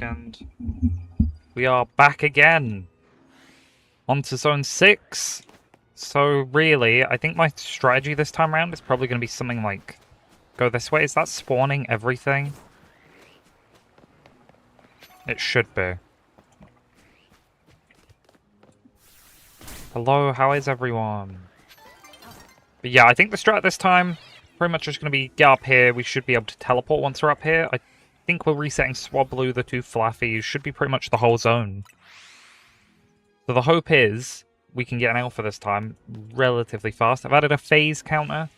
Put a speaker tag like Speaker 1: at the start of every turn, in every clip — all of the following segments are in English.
Speaker 1: second. We are back again. Onto Zone 6. So really, I think my strategy this time around is probably going to be something like... Go this way. Is that spawning everything? It should be. Hello, how is everyone? But yeah, I think the strat this time, pretty much just going to be get up here. We should be able to teleport once we're up here. I think we're resetting Swablu, the two Flaffies. Should be pretty much the whole zone. So the hope is we can get an alpha this time relatively fast. I've added a phase counter.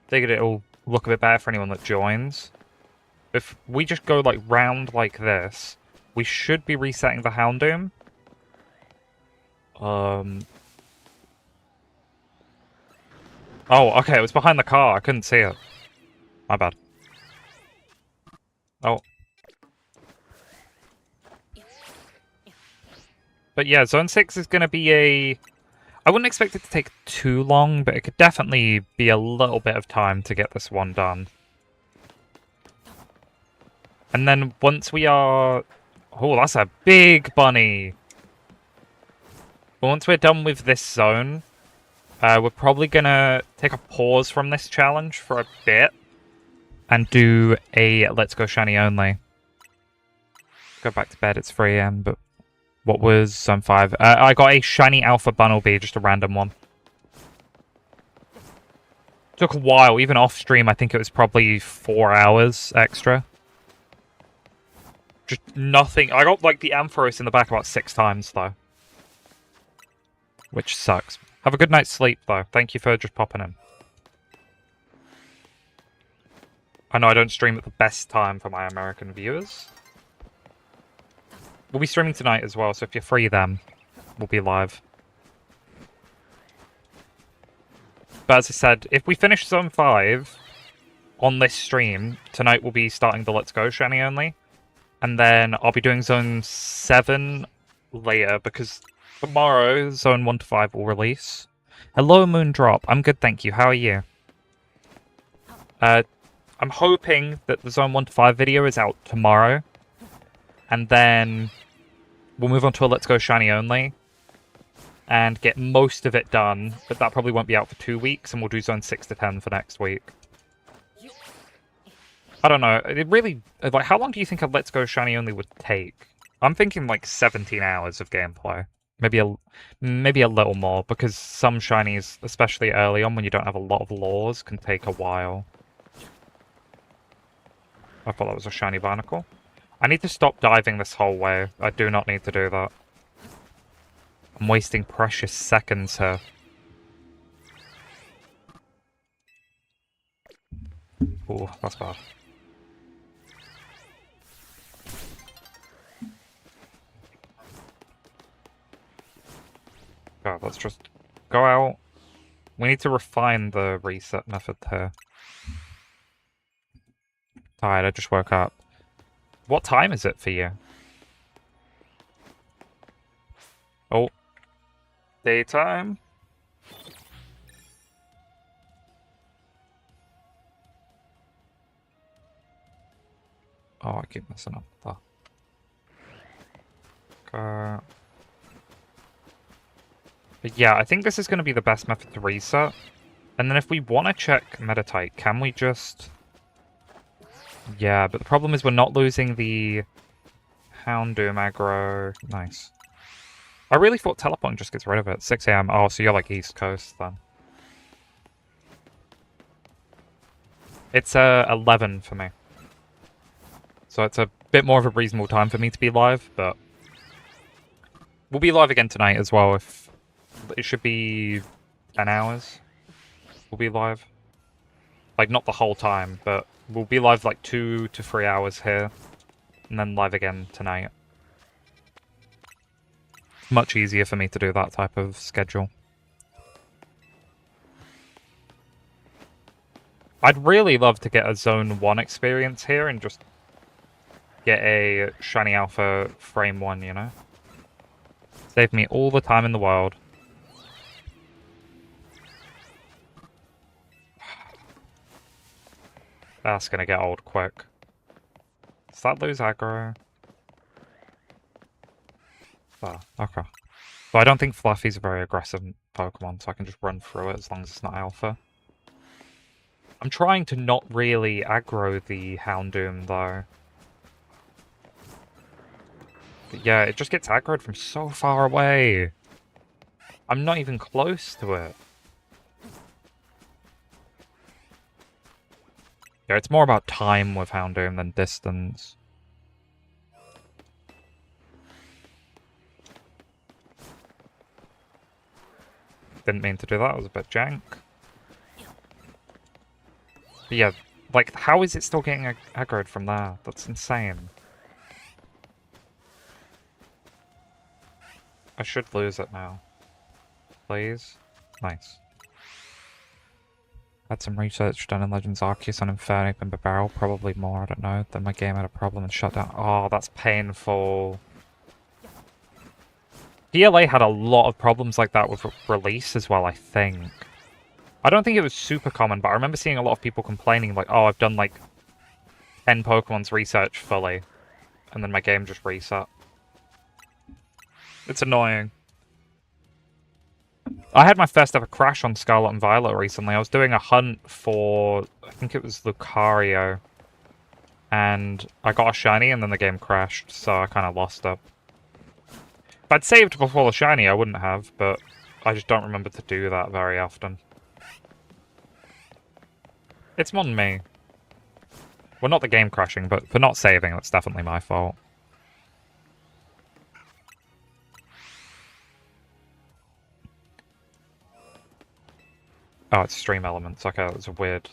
Speaker 1: Figured it'll look a bit better for anyone that joins. If we just go like round like this, we should be resetting the Houndoom. Oh, okay, it was behind the car. I couldn't see it. My bad. Oh. But yeah, Zone 6 is going to be a... I wouldn't expect it to take too long, but it could definitely be a little bit of time to get this one done. And then once we are... Oh, that's a big bunny! But once we're done with this zone, we're probably going to take a pause from this challenge for a bit and do a Let's Go Shiny only. Go back to bed, it's 3 AM, but what was Zone 5? I got a Shiny Alpha Bunnelby, just a random one. Took a while, even off stream, I think it was probably 4 hours extra. Just nothing. I got like the Ampharos in the back about 6 times though. Which sucks. Have a good night's sleep, though. Thank you for just popping in. I know I don't stream at the best time for my American viewers. We'll be streaming tonight as well, so if you're free then, we'll be live. But as I said, if we finish Zone 5 on this stream, tonight we'll be starting the Let's Go Shiny only. And then I'll be doing Zone 7 later, because... tomorrow, Zone 1 to 5 will release. Hello, Moondrop. I'm good, thank you. How are you? I'm hoping that the Zone 1 to 5 video is out tomorrow. And then we'll move on to a Let's Go Shiny only. And get most of it done. But that probably won't be out for 2 weeks. And we'll do Zone 6 to 10 for next week. I don't know. It really... like, how long do you think a Let's Go Shiny only would take? I'm thinking like 17 hours of gameplay. Maybe a little more, because some shinies, especially early on when you don't have a lot of lures, can take a while. I thought that was a shiny barnacle. I need to stop diving this whole way. I do not need to do that. I'm wasting precious seconds here. Ooh, that's bad. God, let's just go out. We need to refine the reset method here. Tired, I just woke up. What time is it for you? Oh. Daytime? Oh, I keep messing up. Okay. But yeah, I think this is going to be the best method to reset. And then if we want to check Meditite, can we just... Yeah, but the problem is we're not losing the Houndoom aggro. Nice. I really thought teleporting just gets rid of it. 6 AM. Oh, so you're like East Coast then. It's 11 for me. So it's a bit more of a reasonable time for me to be live, but... We'll be live again tonight as well if... It should be 10 hours. We'll be live. Like, not the whole time, but we'll be live like 2 to 3 hours here. And then live again tonight. Much easier for me to do that type of schedule. I'd really love to get a Zone 1 experience here and just get a Shiny Alpha Frame 1, you know? Save me all the time in the world. That's gonna get old quick. Does that lose aggro? There. Okay. But I don't think Fluffy's a very aggressive Pokemon, so I can just run through it as long as it's not Alpha. I'm trying to not really aggro the Houndoom, though. But yeah, it just gets aggroed from so far away. I'm not even close to it. Yeah, it's more about time with Houndoom than distance. Didn't mean to do that, it was a bit jank. But yeah, like, how is it still getting aggroed from there? That's insane. I should lose it now. Please? Nice. Had some research done in Legends Arceus on Infernape and Bibarel, probably more, I don't know. Then my game had a problem and shut down. Oh, that's painful. PLA had a lot of problems like that with release as well, I think. I don't think it was super common, but I remember seeing a lot of people complaining, like, oh, I've done, like, 10 Pokemon's research fully, and then my game just reset. It's annoying. I had my first ever crash on Scarlet and Violet recently. I was doing a hunt for, I think it was Lucario, and I got a shiny, and then the game crashed, so I kind of lost it. If I'd saved before the shiny, I wouldn't have, but I just don't remember to do that very often. It's on me. Well, not the game crashing, but for not saving, that's definitely my fault. Oh, it's stream elements. Okay, that was a weird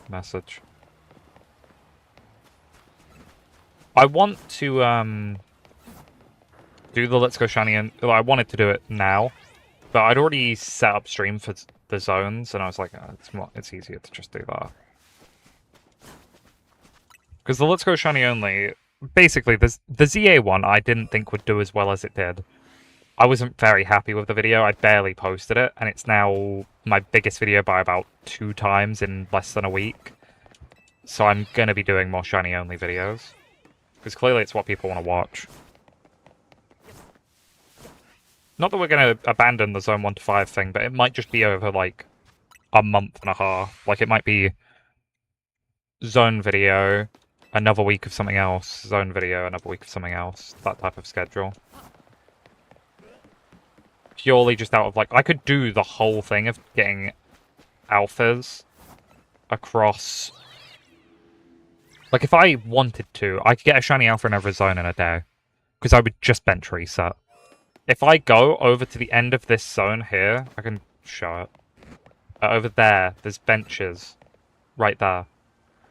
Speaker 1: message. I want to, do the Let's Go Shiny, and well, I wanted to do it now, but I'd already set up stream for the zones, and I was like, it's easier to just do that. Because the Let's Go Shiny only, basically, the ZA one I didn't think would do as well as it did. I wasn't very happy with the video, I barely posted it, and it's now my biggest video by about 2 times in less than a week. So I'm gonna be doing more Shiny only videos. Because clearly it's what people want to watch. Not that we're gonna abandon the Zone 1 to 5 thing, but it might just be over, like, a month and a half. Like, it might be Zone video, another week of something else, Zone video, another week of something else. That type of schedule. Purely just out of, like, I could do the whole thing of getting alphas across... Like, if I wanted to, I could get a shiny alpha in every zone in a day. Because I would just bench reset. If I go over to the end of this zone here, I can show it. Over there, there's benches. Right there.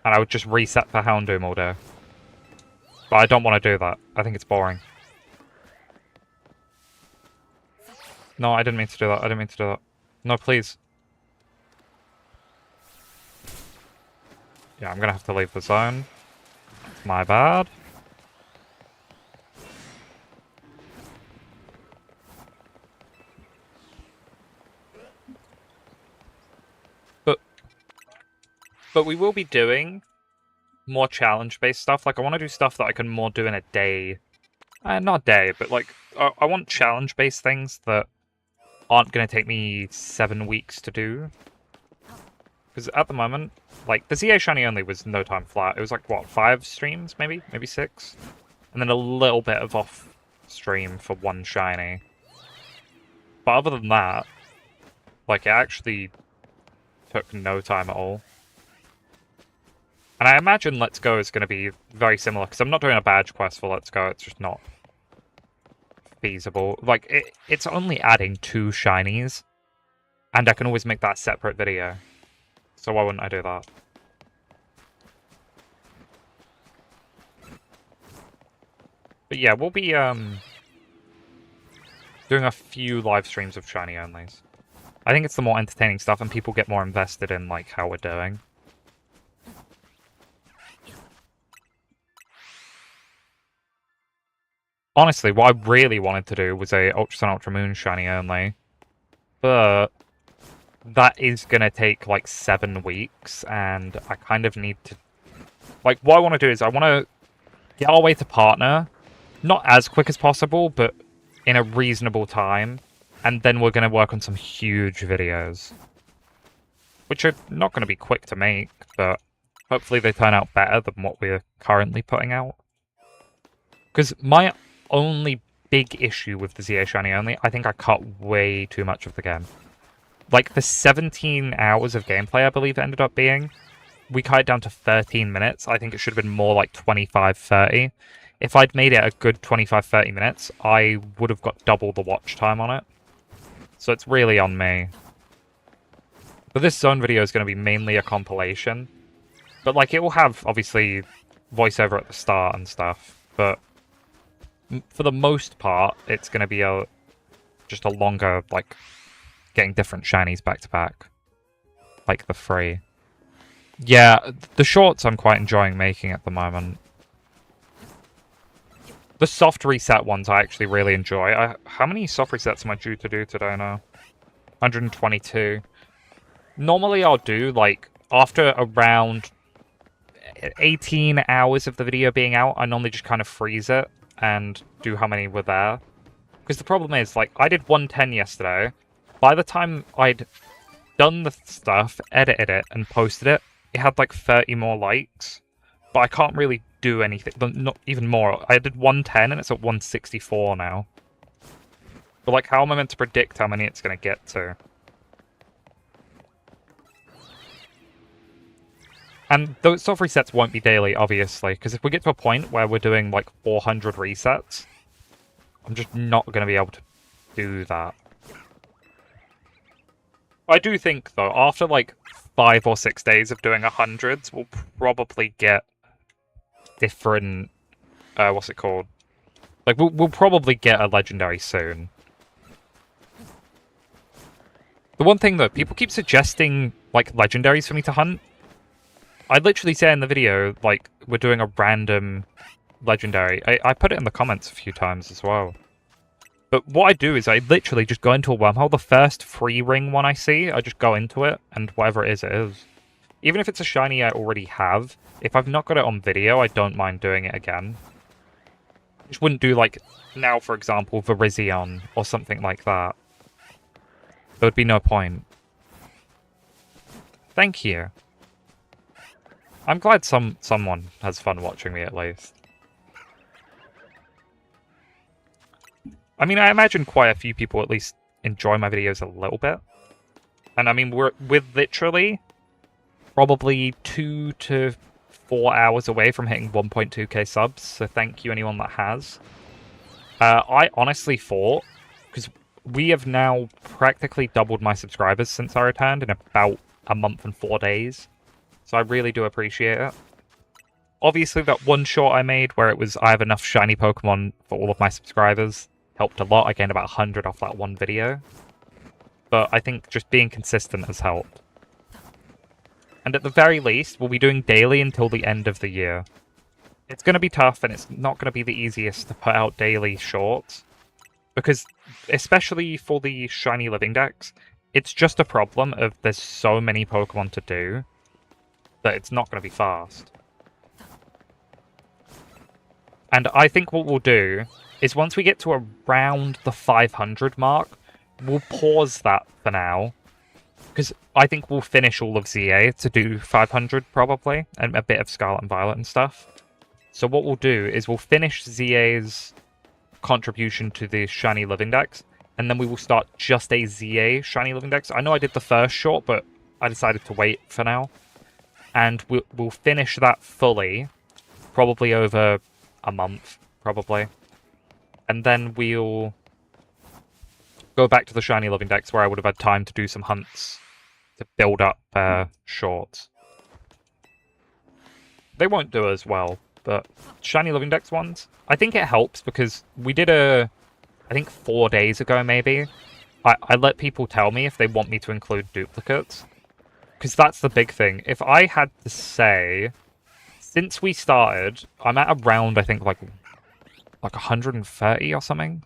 Speaker 1: And I would just reset for Houndoom all day. But I don't want to do that. I think it's boring. No, I didn't mean to do that. I didn't mean to do that. No, please. Yeah, I'm gonna have to leave the zone. My bad. But we will be doing more challenge-based stuff. Like, I want to do stuff that I can more do in a day. Not a day, but, like, I want challenge-based things that aren't going to take me 7 weeks to do. Because at the moment, like, the ZA Shiny only was no time flat. It was, like, what, 5 streams, maybe? Maybe 6? And then a little bit of off-stream for 1 Shiny. But other than that, like, it actually took no time at all. And I imagine Let's Go is going to be very similar, because I'm not doing a badge quest for Let's Go, it's just not feasible. Like, it's only adding 2 shinies, and I can always make that a separate video. So why wouldn't I do that? But yeah, we'll be doing a few live streams of shiny onlys. I think it's the more entertaining stuff, and people get more invested in, like, how we're doing. Honestly, what I really wanted to do was a Ultra Sun Ultra Moon shiny only. But that is going to take, like, 7 weeks, and I kind of need to... Like, what I want to do is I want to get our way to partner, not as quick as possible, but in a reasonable time, and then we're going to work on some huge videos. Which are not going to be quick to make, but hopefully they turn out better than what we're currently putting out. Because my only big issue with the ZA Shiny only, I think I cut way too much of the game. Like, the 17 hours of gameplay, I believe it ended up being, we cut it down to 13 minutes. I think it should have been more like 25, 30. If I'd made it a good 25, 30 minutes, I would have got double the watch time on it. So it's really on me. But this zone video is going to be mainly a compilation. But, like, it will have, obviously, voiceover at the start and stuff. But for the most part, it's going to be just a longer, like, getting different shinies back to back. Like the free. Yeah, the shorts I'm quite enjoying making at the moment. The soft reset ones I actually really enjoy. How many soft resets am I due to do today now? 122. Normally I'll do, like, after around 18 hours of the video being out, I normally just kind of freeze it and do how many were there. Because the problem is, like, I did 110 yesterday. By the time I'd done the stuff, edited it, and posted it, it had like 30 more likes. But I can't really do anything, not even more. I did 110 and it's at 164 now. But, like, how am I meant to predict how many it's going to get to? And those soft resets won't be daily, obviously, because if we get to a point where we're doing, like, 400 resets, I'm just not going to be able to do that. I do think, though, after, like, 5 or 6 days of doing 100s, we'll probably get different... what's it called? Like, we'll probably get a legendary soon. The one thing, though, people keep suggesting, like, legendaries for me to hunt. I literally say in the video, like, we're doing a random legendary. I put it in the comments a few times as well. But what I do is I literally just go into a wormhole. The first free ring one I see, I just go into it, and whatever it is. Even if it's a shiny I already have, if I've not got it on video, I don't mind doing it again. I just wouldn't do, like, now, for example, Virizion or something like that. There would be no point. Thank you. I'm glad someone has fun watching me, at least. I mean, I imagine quite a few people at least enjoy my videos a little bit. And I mean, we're literally probably 2 to 4 hours away from hitting 1.2k subs, so thank you anyone that has. I honestly thought, because we have now practically doubled my subscribers since I returned in about a month and 4 days. So I really do appreciate it. Obviously, that one short I made where it was I have enough shiny Pokemon for all of my subscribers helped a lot. I gained about 100 off that one video. But I think just being consistent has helped. And at the very least, we'll be doing daily until the end of the year. It's going to be tough, and it's not going to be the easiest to put out daily shorts. Because, especially for the shiny living decks, it's just a problem of there's so many Pokemon to do that it's not going to be fast. And I think what we'll do is once we get to around the 500 mark, we'll pause that for now. Because I think we'll finish all of ZA to do 500 probably, and a bit of Scarlet and Violet and stuff. So what we'll do is we'll finish ZA's contribution to the shiny living decks, and then we will start just a ZA shiny living decks. I know I did the first short, but I decided to wait for now. And we'll finish that fully, probably over a month, probably. And then we'll go back to the shiny living decks where I would have had time to do some hunts to build up shorts. They won't do as well, but shiny living decks ones, I think it helps because we did I think 4 days ago maybe, I let people tell me if they want me to include duplicates. Because that's the big thing. If I had to say, since we started, I'm at around, I think, like 130 or something.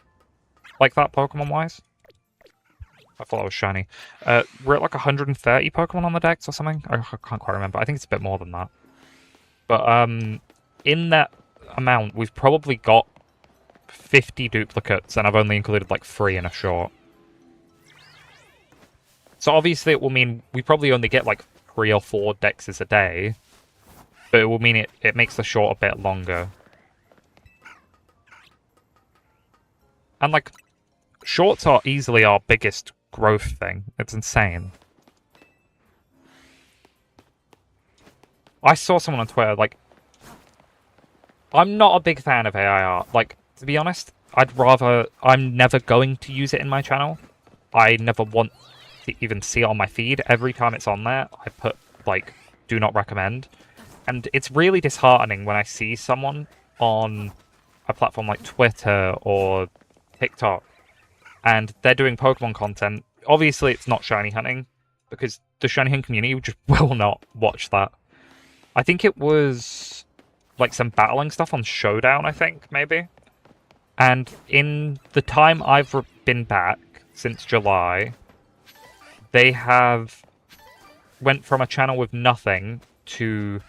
Speaker 1: Like that, Pokemon-wise. I thought I was shiny. We're at like 130 Pokemon on the decks or something. I can't quite remember. I think it's a bit more than that. But in that amount, we've probably got 50 duplicates, and I've only included like 3 in a short. So obviously it will mean we probably only get like 3 or 4 dexes a day, but it will mean it makes the short a bit longer. And like, shorts are easily our biggest growth thing. It's insane. I saw someone on Twitter, like, I'm not a big fan of AI art. Like, to be honest, I'm never going to use it in my channel. I never want to even see it on my feed. Every time it's on there, I put, like, do not recommend. And it's really disheartening when I see someone on a platform like Twitter or TikTok, and they're doing Pokemon content. Obviously, it's not shiny hunting, because the shiny hunting community just will not watch that. I think it was like some battling stuff on Showdown, I think, maybe. And in the time I've been back, since July, they have went from a channel with nothing to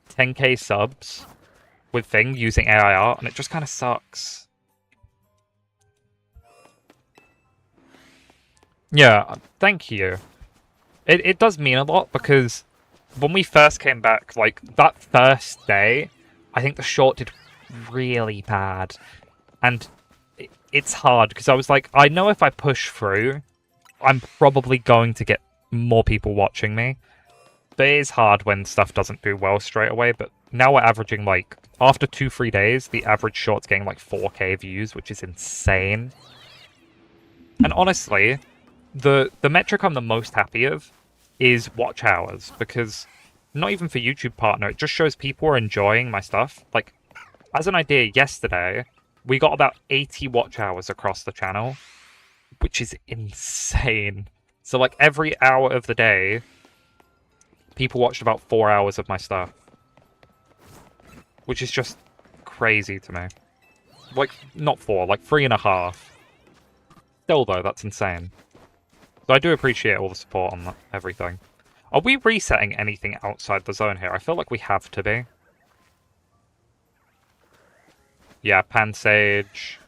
Speaker 1: 10k subs with Thing using AI art, and it just kind of sucks. Yeah, thank you. It does mean a lot, because when we first came back, like, that first day, I think the short did really bad. And it's hard, because I was like, I know if I push through, I'm probably going to get more people watching me. But it is hard when stuff doesn't do well straight away, but now we're averaging, like, after 2-3 days, the average short's getting, like, 4k views, which is insane. And honestly, the metric I'm the most happy of is watch hours, because not even for YouTube partner, it just shows people are enjoying my stuff. Like, as an idea, yesterday, we got about 80 watch hours across the channel, which is insane. So, like, every hour of the day, people watched about 4 hours of my stuff, which is just crazy to me. Like, not 4, like 3.5. Still, though, that's insane. So I do appreciate all the support on everything. Are we resetting anything outside the zone here? I feel like we have to be. Yeah, Pansage.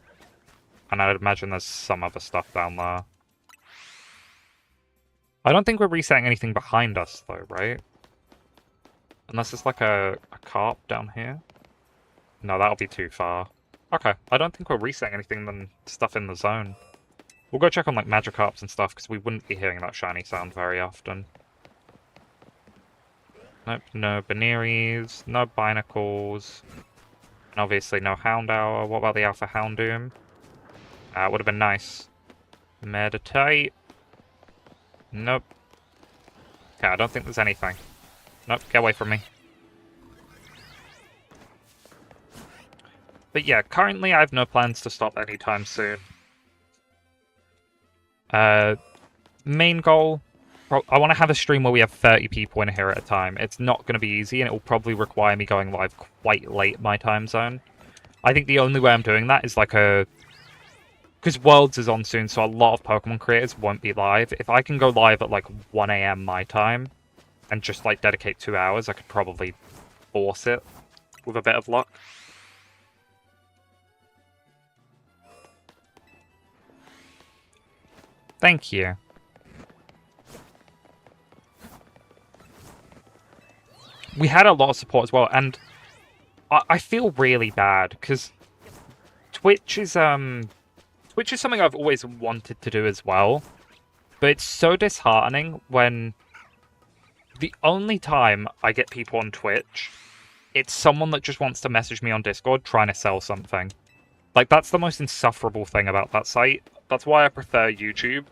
Speaker 1: And I'd imagine there's some other stuff down there. I don't think we're resetting anything behind us, though, right? Unless it's like a carp down here. No, that'll be too far. Okay, I don't think we're resetting anything than stuff in the zone. We'll go check on, like, Magikarps and stuff, because we wouldn't be hearing that shiny sound very often. Nope, no Beneries, no Binacles, and obviously no Houndour. What about the Alpha Houndoom? Would have been nice. Meditate. Nope. Okay, I don't think there's anything. Nope, get away from me. But yeah, currently I have no plans to stop anytime soon. Main goal, I want to have a stream where we have 30 people in here at a time. It's not going to be easy, and it will probably require me going live quite late my time zone. I think the only way I'm doing that is like because Worlds is on soon, so a lot of Pokemon creators won't be live. If I can go live at like 1 AM my time, and just like dedicate 2 hours, I could probably force it with a bit of luck. Thank you. We had a lot of support as well, and I feel really bad, because Twitch is something I've always wanted to do as well, but it's so disheartening when the only time I get people on Twitch, it's someone that just wants to message me on Discord trying to sell something. Like, that's the most insufferable thing about that site. That's why I prefer YouTube,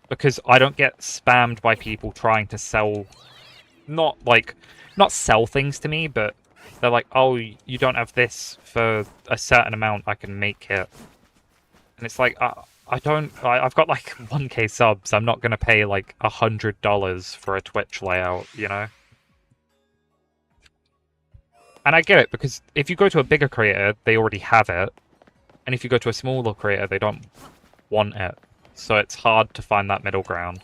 Speaker 1: because I don't get spammed by people trying to sell, not sell things to me, but they're like, oh, you don't have this for a certain amount, I can make it. And it's like, I've got like 1k subs, I'm not going to pay like $100 for a Twitch layout, you know? And I get it, because if you go to a bigger creator, they already have it. And if you go to a smaller creator, they don't want it. So it's hard to find that middle ground.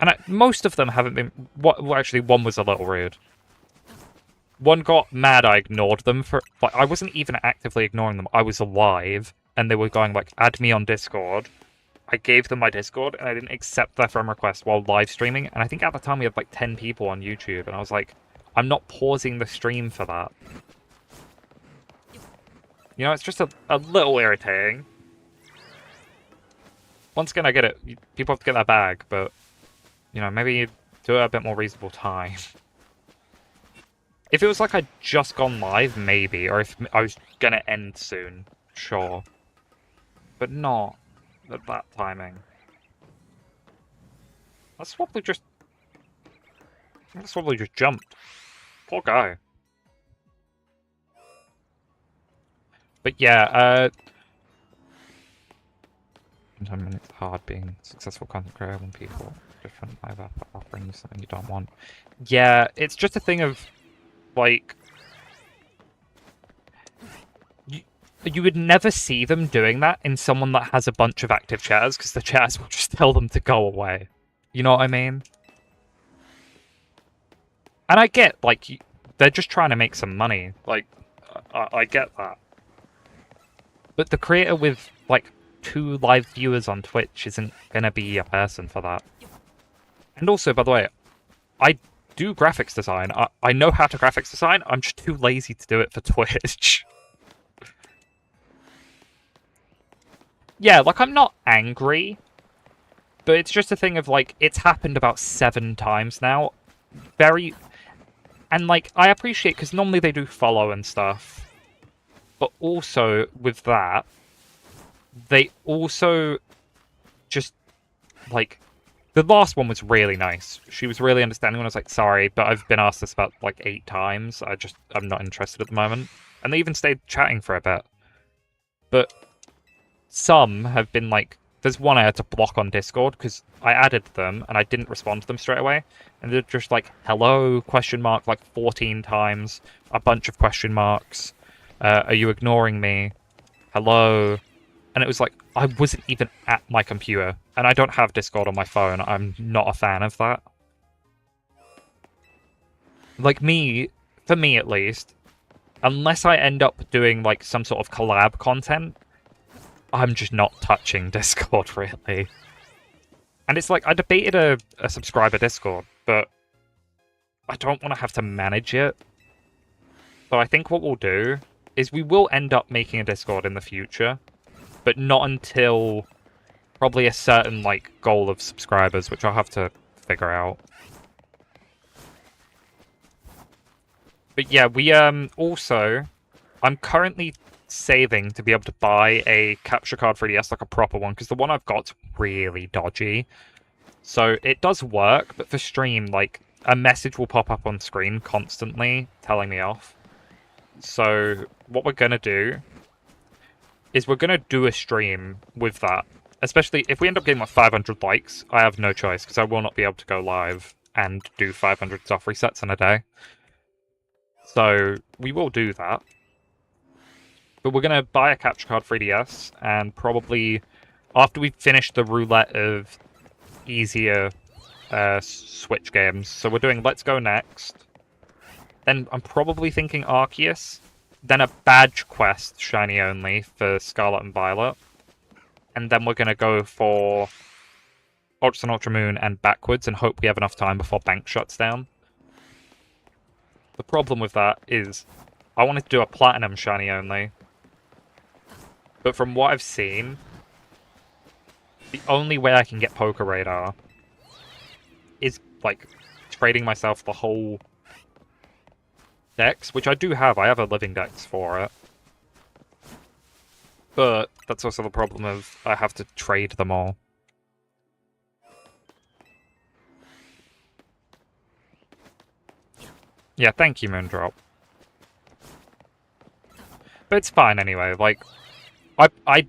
Speaker 1: And most of them haven't been... Well, actually, one was a little rude. one got mad I ignored them for... Like, I wasn't even actively ignoring them. I was alive, and they were going, like, add me on Discord. I gave them my Discord, and I didn't accept their friend request while live streaming. And I think at the time we had, like, 10 people on YouTube, and I was like, I'm not pausing the stream for that. You know, it's just a little irritating. Once again, I get it. People have to get their bag, but, you know, maybe do it at a bit more reasonable time. If it was like I'd just gone live, maybe. Or if I was gonna end soon, sure. But not at that timing. That Swabbly just jumped. Poor guy. But yeah, sometimes it's hard being a successful content creator when people are different either offering you something you don't want. Yeah, it's just a thing of, like, you would never see them doing that in someone that has a bunch of active chatters, because the chatters will just tell them to go away. You know what I mean? And I get, like, they're just trying to make some money. Like, I get that. But the creator with, like, 2 live viewers on Twitch isn't gonna be a person for that. And also, by the way, I do graphics design. I know how to graphics design. I'm just too lazy to do it for Twitch. Yeah, like, I'm not angry. But it's just a thing of, like, it's happened about 7 times now. And, like, I appreciate, because normally they do follow and stuff. But also, with that, they also just, like, the last one was really nice. She was really understanding when I was like, sorry, but I've been asked this about, like, 8 times. I'm not interested at the moment. And they even stayed chatting for a bit. But some have been, like, there's one I had to block on Discord because I added them and I didn't respond to them straight away. And they're just like, hello, question mark, like 14 times. A bunch of question marks. Are you ignoring me? Hello. And it was like, I wasn't even at my computer. And I don't have Discord on my phone. I'm not a fan of that. Like, for me at least, unless I end up doing, like, some sort of collab content, I'm just not touching Discord, really. And it's like, I debated a subscriber Discord, but I don't want to have to manage it. So I think what we'll do is we will end up making a Discord in the future, but not until probably a certain, like, goal of subscribers, which I'll have to figure out. But yeah, we also, I'm currently saving to be able to buy a capture card for 3DS, like a proper one, because the one I've got's really dodgy. So it does work, but for stream, like, a message will pop up on screen constantly telling me off. So what we're going to do is we're going to do a stream with that. Especially if we end up getting like 500 likes, I have no choice because I will not be able to go live and do 500 soft resets in a day. So we will do that. But we're going to buy a capture card for 3DS and probably after we finish the roulette of easier Switch games. So we're doing Let's Go next. Then I'm probably thinking Arceus. Then a badge quest, shiny only, for Scarlet and Violet. And then we're going to go for Ultra Sun, Ultra Moon and backwards and hope we have enough time before Bank shuts down. The problem with that is I wanted to do a Platinum shiny only. But from what I've seen, the only way I can get Poker Radar is, like, trading myself the whole dex, which I do have. I have a living dex for it. But that's also the problem of I have to trade them all. Yeah, thank you, Moondrop. But it's fine anyway. Like, I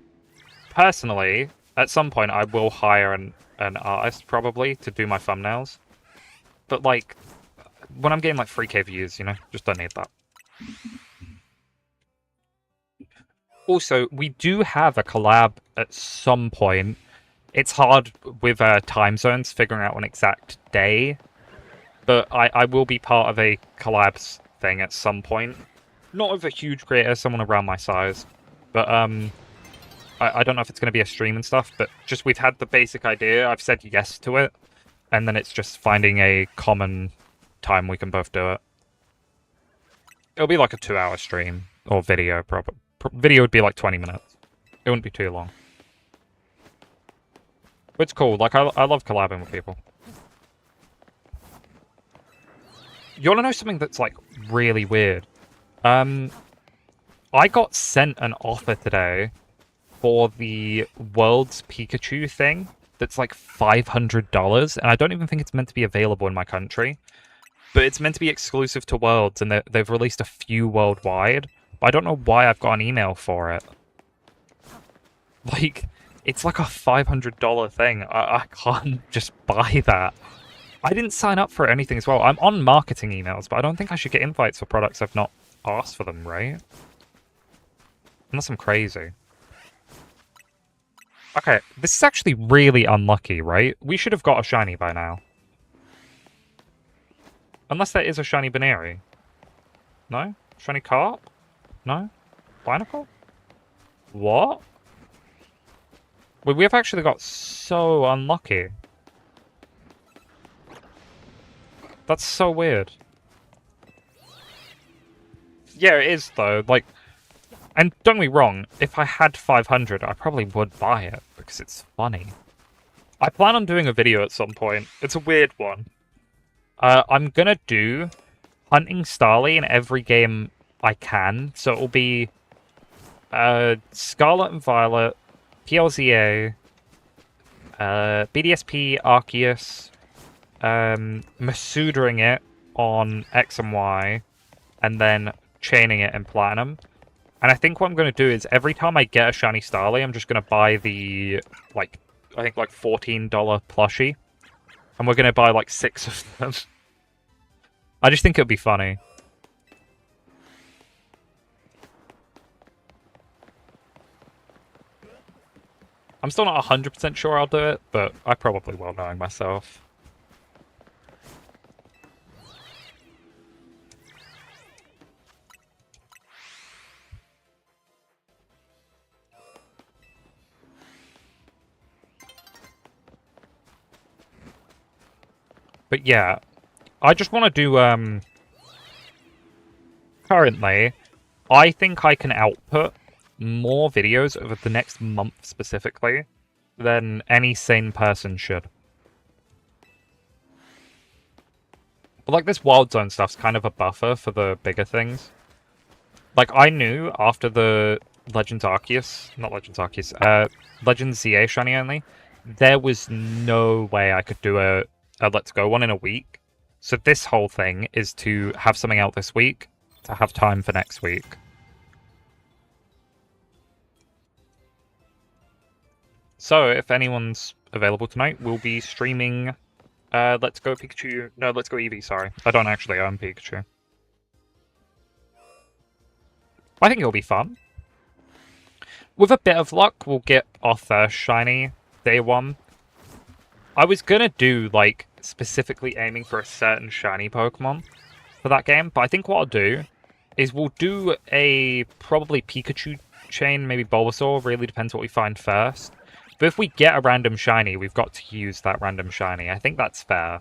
Speaker 1: personally, at some point, I will hire an artist probably to do my thumbnails. But like, when I'm getting like 3k views, you know, just don't need that. Also, we do have a collab at some point. It's hard with time zones, figuring out an exact day. But I will be part of a collab thing at some point. Not with a huge creator, someone around my size. But, I don't know if it's going to be a stream and stuff, but just we've had the basic idea. I've said yes to it. And then it's just finding a common time we can both do it. It'll be like a 2-hour stream. Or video, probably. Video would be like 20 minutes. It wouldn't be too long. But it's cool. Like, I love collabing with people. You want to know something that's, like, really weird? I got sent an offer today for the World's Pikachu thing that's like $500, and I don't even think it's meant to be available in my country. But it's meant to be exclusive to Worlds, and they've released a few worldwide. But I don't know why I've got an email for it. Like, it's like a $500 thing. I can't just buy that. I didn't sign up for anything as well. I'm on marketing emails, but I don't think I should get invites for products I've not asked for them, right? Unless I'm crazy. Okay, this is actually really unlucky, right? We should have got a shiny by now. Unless there is a shiny Baneri. No? Shiny Carp? No? Binacle? What? We've actually got so unlucky. That's so weird. Yeah, it is, though. Like, and don't get me wrong, if I had 500, I probably would buy it, because it's funny. I plan on doing a video at some point. It's a weird one. I'm gonna do hunting Starly in every game I can, so it'll be Scarlet and Violet, PLZA, BDSP, Arceus, Masudering it on X and Y, and then chaining it in Platinum. And I think what I'm going to do is every time I get a shiny Starly, I'm just going to buy the, like, I think like $14 plushie. And we're going to buy like 6 of them. I just think it would be funny. I'm still not 100% sure I'll do it, but I probably will, knowing myself. But yeah, I just want to do, currently, I think I can output more videos over the next month specifically than any sane person should. But like this Wild Zone stuff's kind of a buffer for the bigger things. Like I knew after the Legends Arceus, not Legends Arceus, Legends ZA shiny only, there was no way I could do a Let's Go one in a week. So this whole thing is to have something out this week, to have time for next week. So, if anyone's available tonight, we'll be streaming Let's Go Pikachu... No, Let's Go Eevee, sorry. I don't actually own Pikachu. I think it'll be fun. With a bit of luck, we'll get our first shiny day one. I was gonna do, like, specifically aiming for a certain shiny Pokemon for that game, but I think what I'll do is we'll do a probably Pikachu chain, maybe Bulbasaur, really depends what we find first. But if we get a random shiny, we've got to use that random shiny. I think that's fair.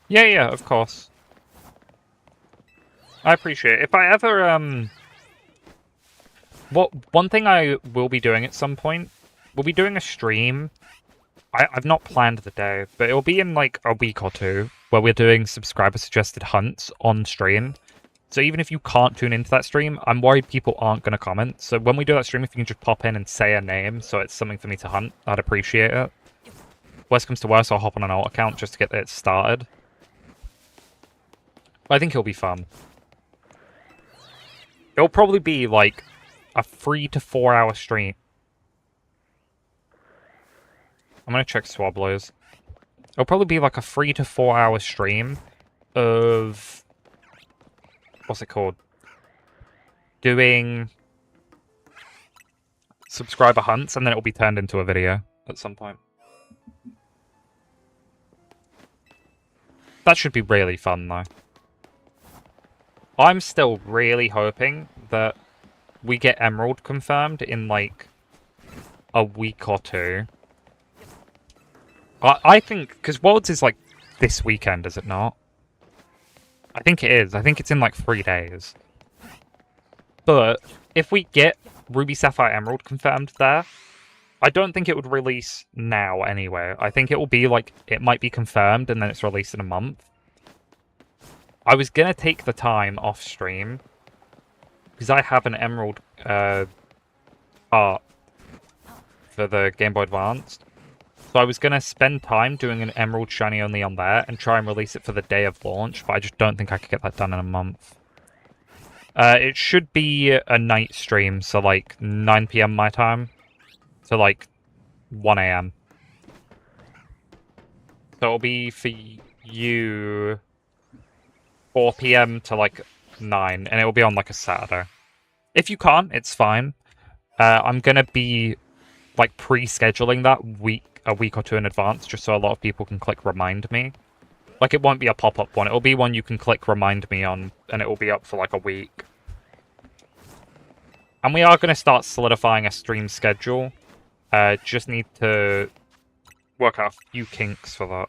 Speaker 1: Yeah, of course. I appreciate it. If I ever, one thing I will be doing at some point, we'll be doing a stream. I've not planned the day, but it'll be in like a week or two, where we're doing subscriber-suggested hunts on stream. So even if you can't tune into that stream, I'm worried people aren't going to comment. So when we do that stream, if you can just pop in and say a name, so it's something for me to hunt, I'd appreciate it. Worst comes to worst, I'll hop on an alt account just to get it started. But I think it'll be fun. It'll probably be like a 3 to 4 hour stream. I'm gonna check Swablows. It'll probably be like a 3 to 4 hour stream of what's it called? Doing subscriber hunts, and then it will be turned into a video at some point. That should be really fun, though. I'm still really hoping that we get Emerald confirmed in, like, a week or two. I think, because Worlds is, like, this weekend, is it not? I think it is. I think it's in, like, 3 days. But if we get Ruby Sapphire Emerald confirmed there, I don't think it would release now anyway. I think it will be like, it might be confirmed and then it's released in a month. I was going to take the time off stream because I have an Emerald art for the Game Boy Advance. So I was going to spend time doing an Emerald Shiny only on there and try and release it for the day of launch, but I just don't think I could get that done in a month. It should be a night stream, so like 9 PM my time to like 1 AM. So it'll be for you 4 PM to like 9, and it will be on like a Saturday. If you can't, it's fine. I'm gonna be like pre-scheduling that a week or two in advance, just so a lot of people can click remind me. Like, it won't be a pop-up one. It'll be one you can click remind me on, and it will be up for like a week. And we are going to start solidifying a stream schedule. Just need to work out a few kinks for that.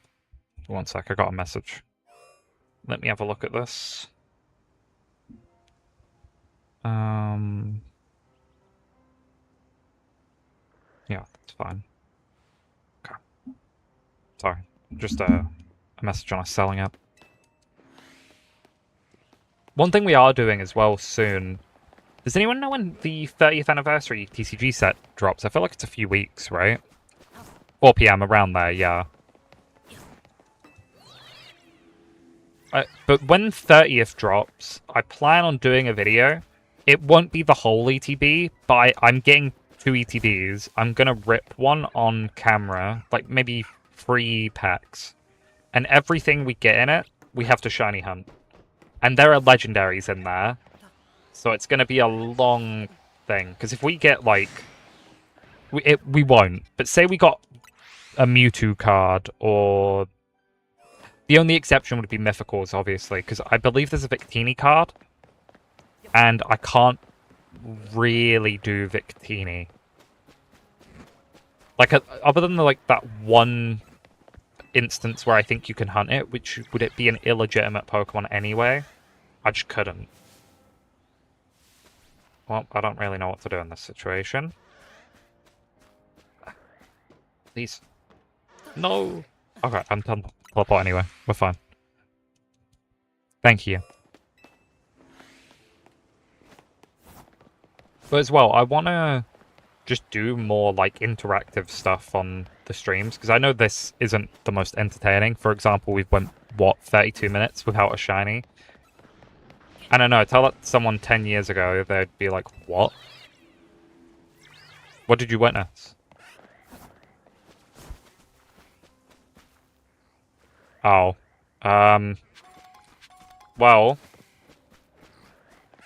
Speaker 1: One sec, I got a message. Let me have a look at this. Yeah, it's fine. Okay. Sorry, just a message on a selling app. One thing we are doing as well soon. Does anyone know when the 30th anniversary TCG set drops? I feel like it's a few weeks, right? 4 PM, around there, yeah. But when 30th drops, I plan on doing a video. It won't be the whole ETB, but I'm getting 2 ETBs. I'm going to rip one on camera, like maybe 3 packs. And everything we get in it, we have to shiny hunt. And there are legendaries in there. So it's going to be a long thing. Because if we get, like... We won't. But say we got a Mewtwo card, or... The only exception would be Mythicals, obviously. Because I believe there's a Victini card. And I can't really do Victini. Like, other than, like, that one instance where I think you can hunt it, which would it be an illegitimate Pokemon anyway? I just couldn't. Well, I don't really know what to do in this situation. Please. No! Okay, I'm done. Teleport anyway. We're fine. Thank you. But as well, I want to just do more, like, interactive stuff on the streams, because I know this isn't the most entertaining. For example, we've went, what, 32 minutes without a shiny? I don't know, tell that to someone 10 years ago, they'd be like, what? What did you witness? Oh. Well,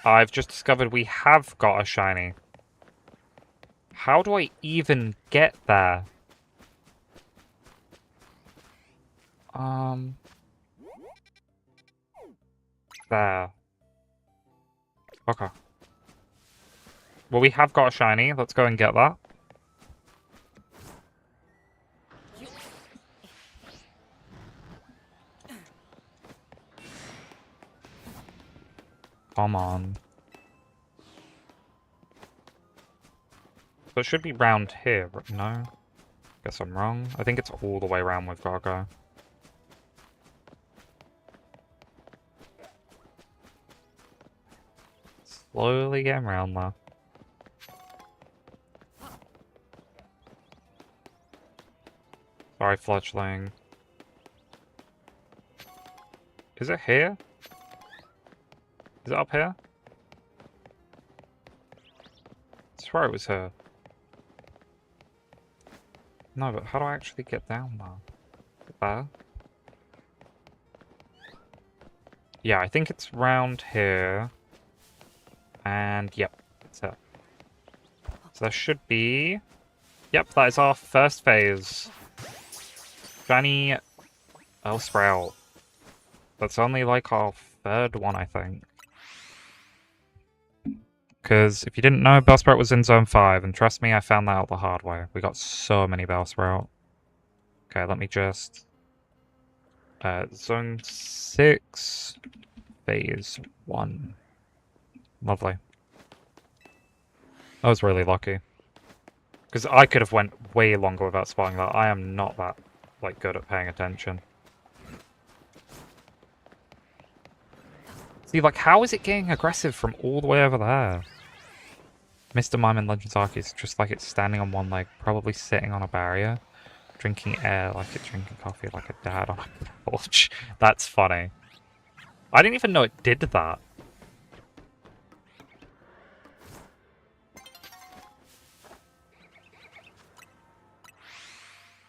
Speaker 1: I've just discovered we have got a shiny. How do I even get there? There. Okay. Well, we have got a shiny. Let's go and get that. Come on. So it should be round here, but no? Guess I'm wrong. I think it's all the way around with Gaga. Slowly getting around there. Sorry, fledgling. Is it here? Is it up here? I swear it was here. No, but how do I actually get down there? There? Yeah, I think it's round here. And, yep, that's it. So there should be... Yep, that is our first phase. Shiny Sprout. That's only like our third one, I think. Because if you didn't know, Bellsprout was in Zone 5, and trust me, I found that out the hard way. We got so many Bellsprout. Okay, let me just... Zone 6, Phase 1. Lovely. I was really lucky. Because I could have went way longer without spotting that. I am not that, like, good at paying attention. See, like, how is it getting aggressive from all the way over there? Mr. Mime in Legends Arc is just like it's standing on one leg, probably sitting on a barrier, drinking air like it's drinking coffee like a dad on a porch. That's funny. I didn't even know it did that.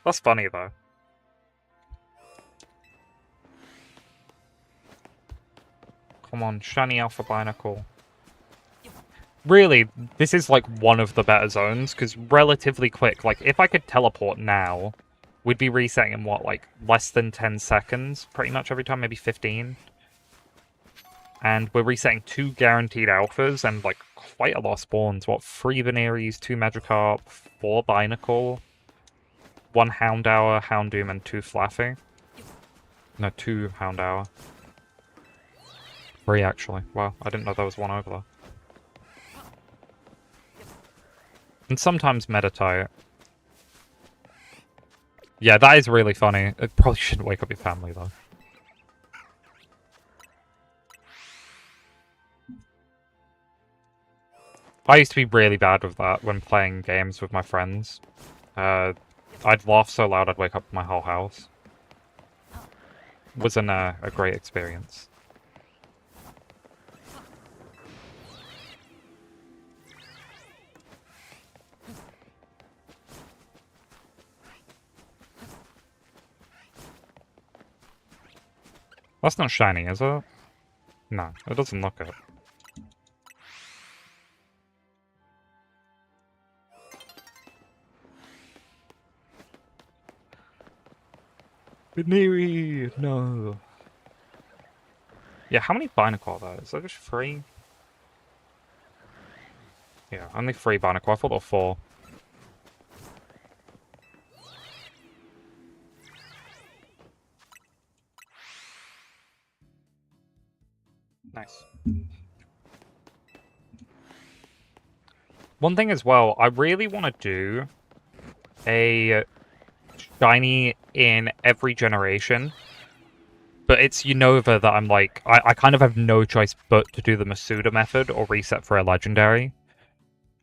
Speaker 1: That's funny, though. Come on, shiny Alpha Binacle. Really, this is like one of the better zones, because relatively quick. Like, if I could teleport now, we'd be resetting in, what, like, less than 10 seconds? Pretty much every time, maybe 15. And we're resetting 2 guaranteed alphas and, like, quite a lot of spawns. What, 3 Veneries, 2 Magikarp, 4 Binacle, 1 Houndour, Houndoom, and 2 Flaffy. No, 2 Houndour. 3, actually. Wow, I didn't know there was one over there. And sometimes Meditite. Yeah, that is really funny. It probably shouldn't wake up your family, though. I used to be really bad with that when playing games with my friends. I'd laugh so loud I'd wake up my whole house. Wasn't a great experience. That's not shiny, is it? No, it doesn't look it. Veneri! No. Yeah, how many Binacle are there? Is there just 3? Yeah, only 3 Binacle. I thought there were 4. Nice. One thing as well, I really want to do a shiny in every generation. But it's Unova that I'm like, I kind of have no choice but to do the Masuda method or reset for a legendary.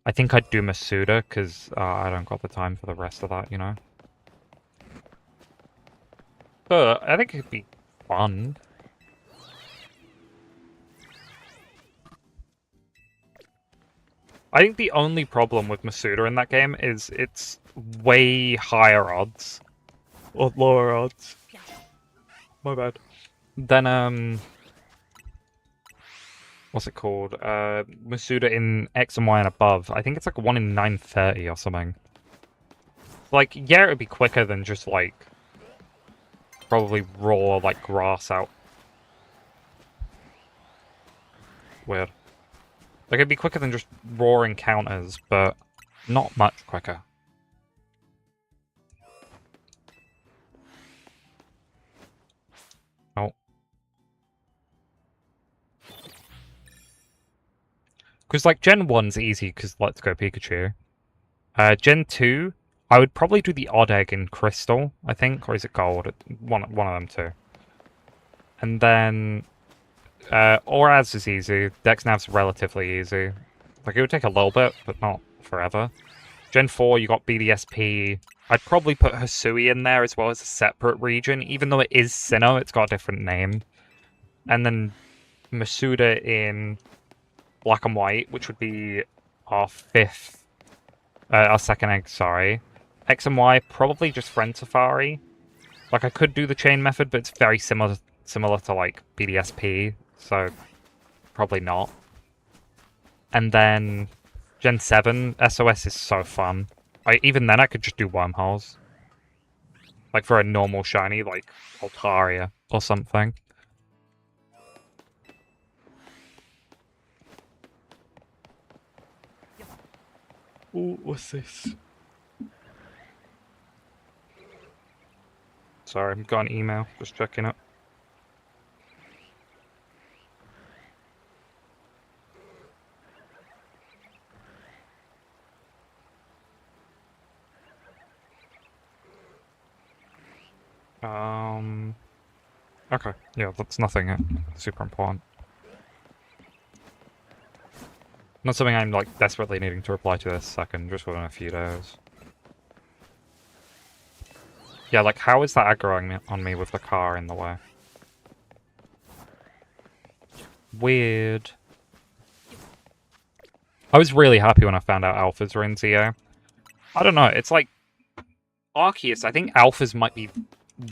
Speaker 1: I think I'd do Masuda because I don't got the time for the rest of that, you know? But I think it'd be fun. I think the only problem with Masuda in that game is it's way higher odds. Or lower odds. My bad. Then, what's it called? Masuda in X and Y and above. I think it's like 1 in 930 or something. Like, yeah, it would be quicker than just, like, probably raw, like, grass out. Weird. Like, it'd be quicker than just raw encounters, but not much quicker. Oh. Because, like, Gen 1's easy, because Let's Go Pikachu. Gen 2, I would probably do the Odd Egg in Crystal, I think, or is it Gold? One of them two. And then... Oraz is easy. Dexnav's relatively easy. Like, it would take a little bit, but not forever. Gen 4, you got BDSP. I'd probably put Hisui in there as well as a separate region. Even though it is Sinnoh, it's got a different name. And then Masuda in Black and White, which would be our our second egg, sorry. X and Y, probably just Friend Safari. Like, I could do the chain method, but it's very similar similar to like BDSP, so probably not. And then Gen 7 SOS is so fun. Even then I could just do wormholes. Like for a normal shiny, like Altaria or something. Ooh, what's this? Sorry, I've got an email. Just checking it. Okay. Yeah, that's nothing super important. Not something I'm, like, desperately needing to reply to this second, just within a few days. Yeah, like, how is that aggroing on me with the car in the way? Weird. I was really happy when I found out alphas were in ZA. I don't know, it's like... Arceus, I think alphas might be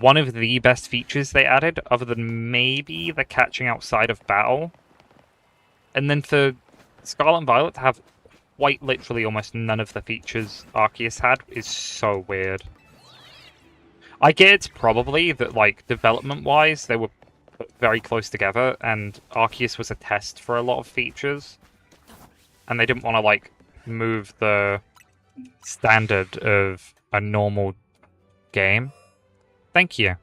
Speaker 1: one of the best features they added, other than maybe the catching outside of battle. And then for Scarlet and Violet to have quite literally almost none of the features Arceus had is so weird. I get it's probably that, like, development-wise, they were put very close together, and Arceus was a test for a lot of features. And they didn't want to, like, move the standard of a normal game. Thank you.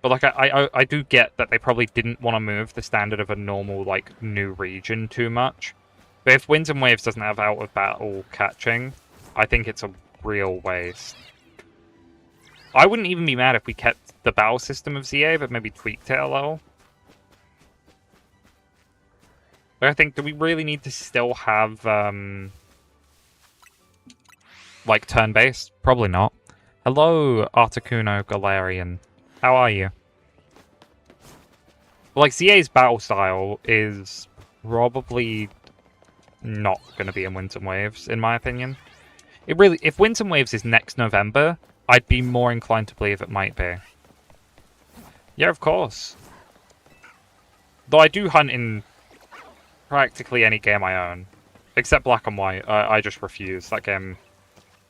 Speaker 1: But, like, I do get that they probably didn't want to move the standard of a normal, like, new region too much. But if Winds and Waves doesn't have out-of-battle catching, I think it's a real waste. I wouldn't even be mad if we kept the battle system of ZA, but maybe tweaked it a little. But I think, do we really need to still have, like, turn-based? Probably not. Hello, Articuno Galarian. How are you? Like, ZA's battle style is probably not going to be in Winds and Waves, in my opinion. If Winds and Waves is next November, I'd be more inclined to believe it might be. Yeah, of course. Though I do hunt in practically any game I own. Except Black and White. I just refuse. That game,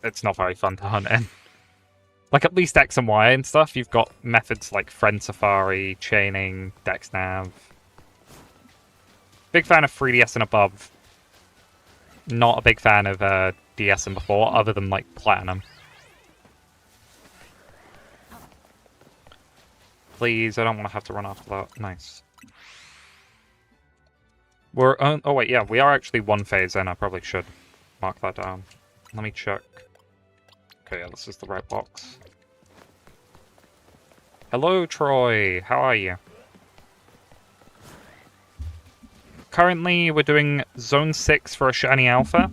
Speaker 1: it's not very fun to hunt in. Like, at least X and Y and stuff, you've got methods like Friend Safari, chaining, DexNav. Big fan of 3DS and above. Not a big fan of DS and before, other than, like, Platinum. Please, I don't want to have to run after that. Nice. Oh wait, yeah, we are actually one phase in. I probably should mark that down. Let me check. Okay, yeah, this is the right box. Hello, Troy. How are you? Currently, we're doing Zone 6 for a Shiny Alpha.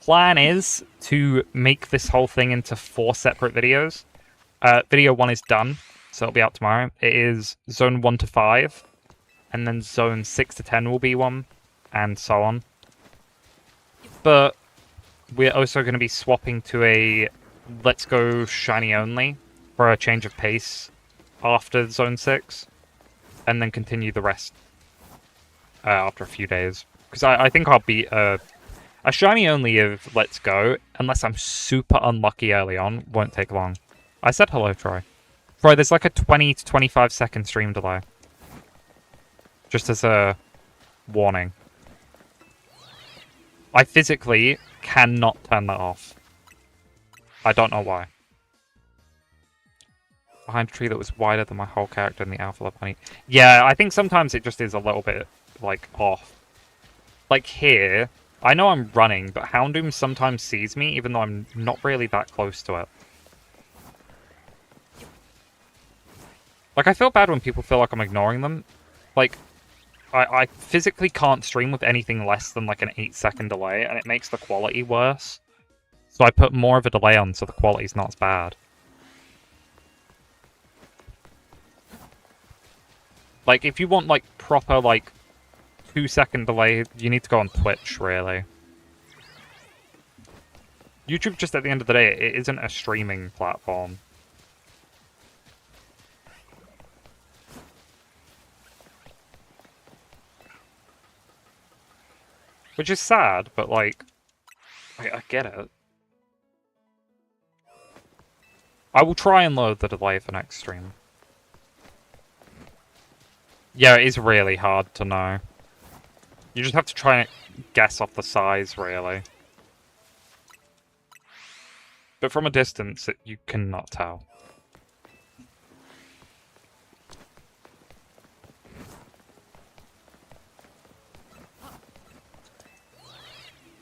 Speaker 1: Plan is to make this whole thing into 4 separate videos. Video 1 is done, so it'll be out tomorrow. It is Zone 1 to 5, and then Zone 6 to 10 will be one, and so on. But we're also going to be swapping to a Let's Go Shiny Only for a change of pace after Zone 6, and then continue the rest after a few days. Because I think I'll be a Shiny Only of Let's Go, unless I'm super unlucky early on, won't take long. I said hello, Troy. Troy, there's like a 20 to 25 second stream delay. Just as a warning. I physically cannot turn that off. I don't know why. Behind a tree that was wider than my whole character in the Alpha Lab Honey. Yeah, I think sometimes it just is a little bit, like, off. Like here, I know I'm running, but Houndoom sometimes sees me, even though I'm not really that close to it. Like, I feel bad when people feel like I'm ignoring them. Like, I physically can't stream with anything less than, like, an 8-second delay, and it makes the quality worse. So I put more of a delay on so the quality's not as bad. Like, if you want, like, proper, like, 2-second delay, you need to go on Twitch, really. YouTube, just at the end of the day, it isn't a streaming platform. Which is sad, but, like, I get it. I will try and load the delay for next stream. Yeah, it is really hard to know. You just have to try and guess off the size, really. But from a distance, you cannot tell.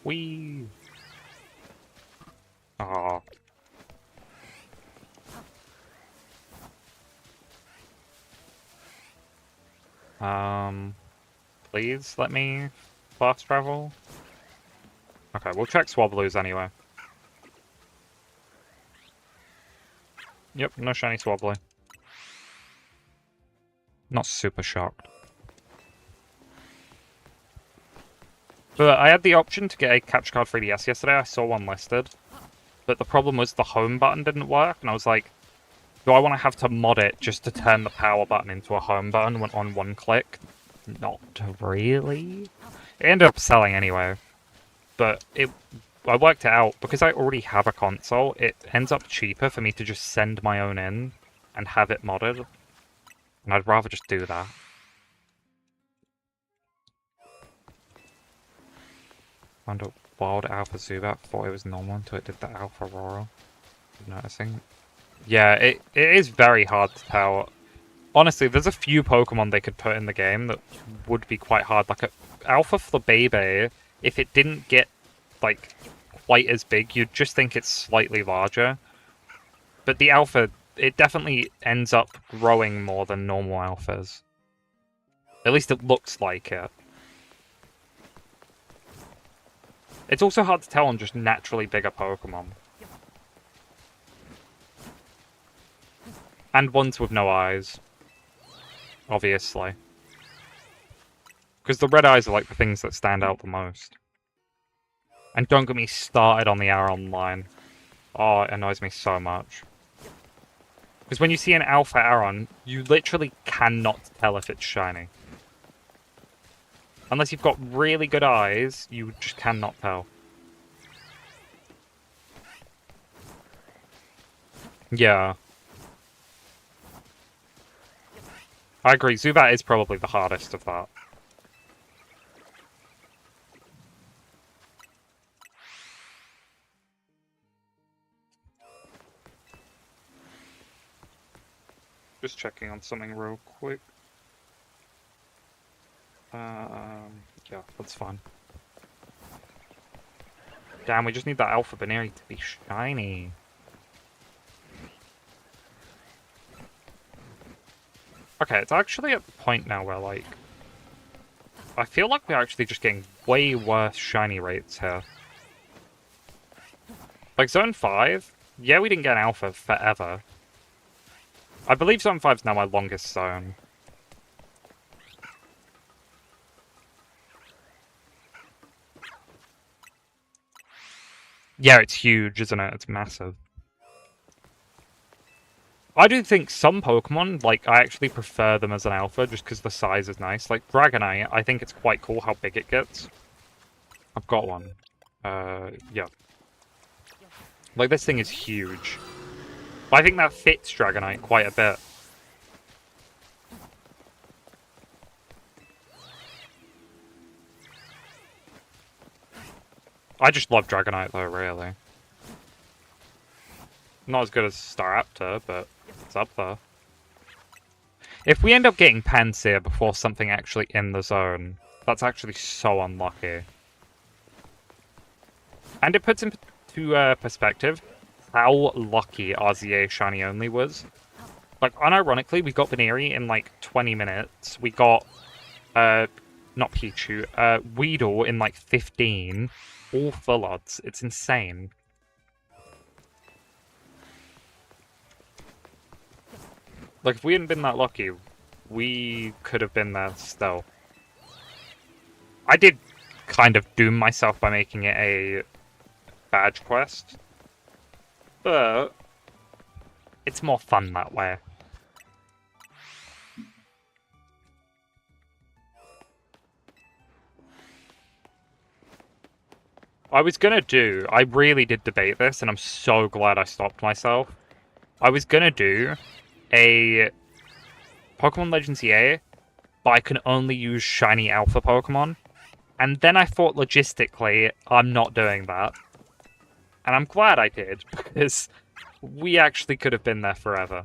Speaker 1: Whee! Aww. Please let me fast travel. Okay, we'll check Swablues anyway. Yep, no shiny Swablu. Not super shocked. But I had the option to get a capture card for 3DS yesterday. I saw one listed. But the problem was the home button didn't work, and I was like, do I want to have to mod it just to turn the power button into a home button on one click? Not really. It ended up selling anyway. But I worked it out. Because I already have a console, it ends up cheaper for me to just send my own in and have it modded. And I'd rather just do that. Wonder Wild Alpha Zubat thought it was normal until it did the Alpha Aurora. Noticing. Yeah, it is very hard to tell. Honestly, there's a few Pokemon they could put in the game that would be quite hard. Like Alpha Flabébé, if it didn't get like quite as big, you'd just think it's slightly larger. But the Alpha, it definitely ends up growing more than normal Alphas. At least it looks like it. It's also hard to tell on just naturally bigger Pokemon. And ones with no eyes. Obviously. Because the red eyes are like the things that stand out the most. And don't get me started on the Aron line. Oh, it annoys me so much. Because when you see an Alpha Aron, you literally cannot tell if it's shiny. Unless you've got really good eyes, you just cannot tell. Yeah. I agree, Zubat is probably the hardest of that. Just checking on something real quick. Yeah, that's fine. Damn, we just need that Alpha Baneri to be shiny. Okay, it's actually at the point now where, like, I feel like we're actually just getting way worse shiny rates here. Like, Zone 5, yeah, we didn't get an Alpha forever. I believe Zone 5 is now my longest zone. Yeah, it's huge, isn't it? It's massive. I do think some Pokemon, like, I actually prefer them as an alpha just because the size is nice. Like, Dragonite, I think it's quite cool how big it gets. I've got one. Yeah. Like, this thing is huge. But I think that fits Dragonite quite a bit. I just love Dragonite, though, really. Not as good as Staraptor, but it's up there. If we end up getting Pansear before something actually in the zone, that's actually so unlucky. And it puts into perspective how lucky RZA Shiny Only was. Like, unironically, we got Baneri in, like, 20 minutes. We got, not Pichu, Weedle in, like, 15. All full odds. It's insane. Like, if we hadn't been that lucky, we could have been there still. I did kind of doom myself by making it a badge quest. But it's more fun that way. I was gonna do, I really did debate this, and I'm so glad I stopped myself. I was gonna do a Pokemon Legends EA, but I can only use shiny alpha Pokemon. And then I thought logistically, I'm not doing that. And I'm glad I did, because we actually could have been there forever.